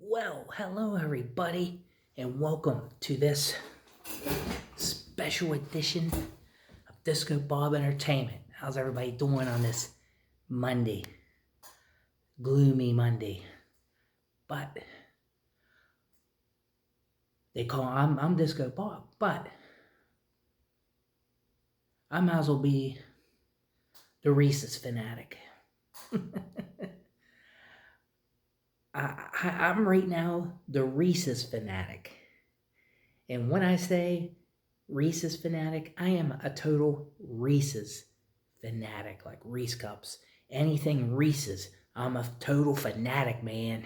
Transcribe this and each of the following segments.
Well, hello everybody, and welcome to this special edition of Disco Bob Entertainment. How's everybody doing on this Monday? Gloomy Monday. But they call I'm Disco Bob, but I might as well be the Reese's fanatic. I'm right now the Reese's fanatic. And when I say Reese's fanatic, I am a total Reese's fanatic, like Reese cups. Anything Reese's, I'm a total fanatic, man.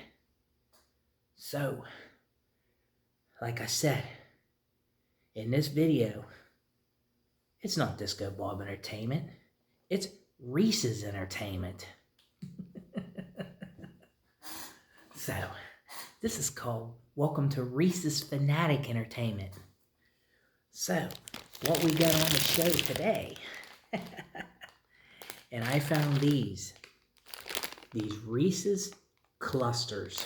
So, like I said, in this video, it's not Disco Bob Entertainment, it's Reese's Entertainment. So, this is called Welcome to Reese's Fanatic Entertainment. So, what we got on the show today, and I found these Reese's clusters.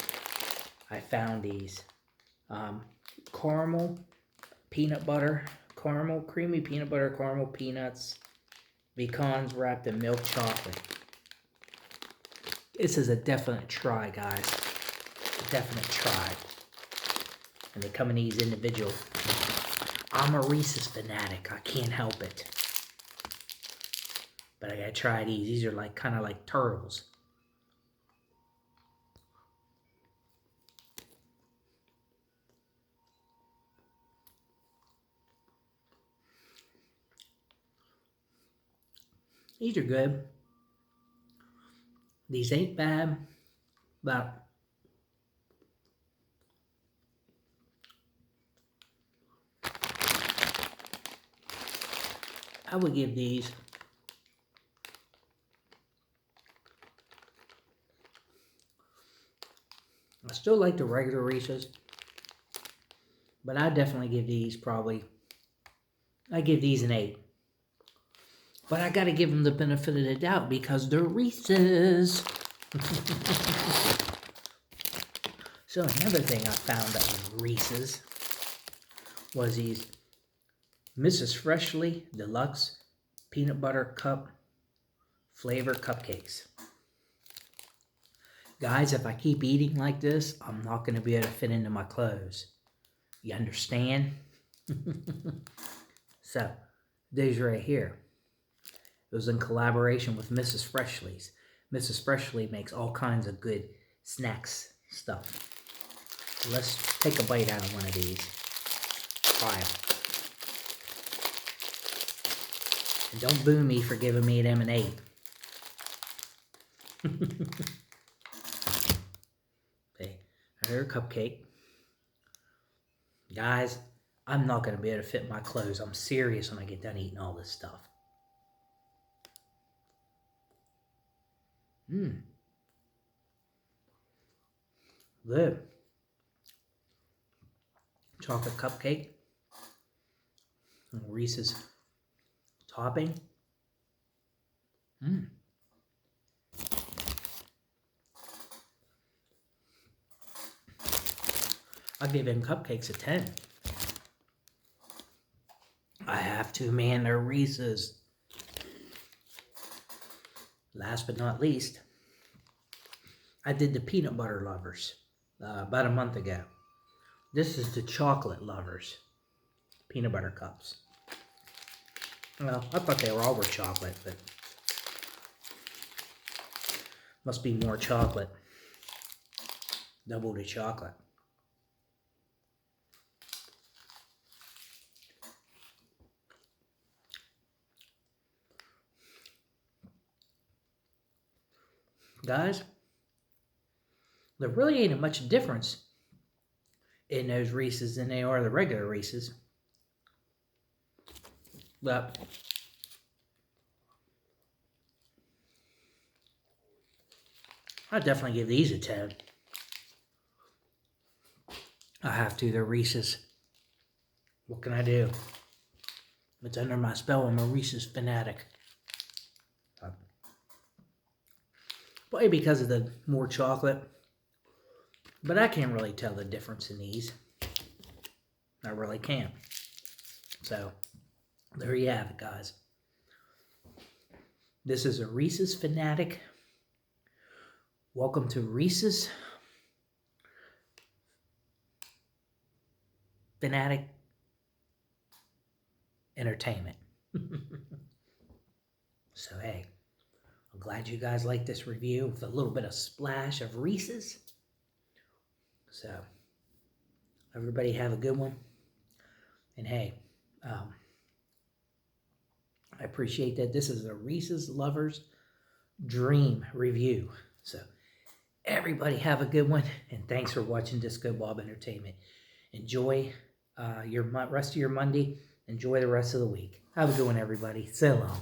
I found these caramel, peanut butter, caramel, creamy peanut butter, caramel peanuts, pecans wrapped in milk chocolate. This is a definite try, guys. A definite try. And they come in these individual. I'm a Reese's fanatic. I can't help it. But I gotta try these. These are like kind of like turtles. These are good. These ain't bad, but I would give these I still like the regular Reese's, but I definitely give these I give these an 8. But I gotta give them the benefit of the doubt because they're Reese's. So another thing I found that was Reese's was these Mrs. Freshly Deluxe Peanut Butter Cup Flavor Cupcakes. Guys, if I keep eating like this, I'm not going to be able to fit into my clothes. You understand? So, these right here. It was in collaboration with Mrs. Freshly's. Mrs. Freshly makes all kinds of good snacks stuff. Let's take a bite out of one of these. Try them. And don't boo me for giving me them an 8. Okay, another cupcake. Guys, I'm not going to be able to fit my clothes. I'm serious when I get done eating all this stuff. Good. Chocolate cupcake. And Reese's topping. I'll give them cupcakes a 10. I have to, man. They're Reese's. Last but not least, I did the peanut butter lovers about a month ago. This is the chocolate lovers peanut butter cups. Well, I thought they all were chocolate, but must be more chocolate. Double the chocolate. Guys, there really ain't much difference in those Reese's than they are the regular Reese's. But I'd definitely give these a 10. I have to, they're Reese's. What can I do? It's under my spell. I'm a Reese's fanatic. Probably because of the more chocolate. But I can't really tell the difference in these. I really can't. So, there you have it, guys. This is a Reese's Fanatic. Welcome to Reese's Fanatic Entertainment. So, hey, I'm glad you guys like this review with a little bit of splash of Reese's. So, everybody have a good one. And hey, I appreciate that. This is a Reese's Lovers Dream review. So, everybody have a good one. And thanks for watching Disco Bob Entertainment. Enjoy your rest of your Monday. Enjoy the rest of the week. Have a good one, everybody. So long.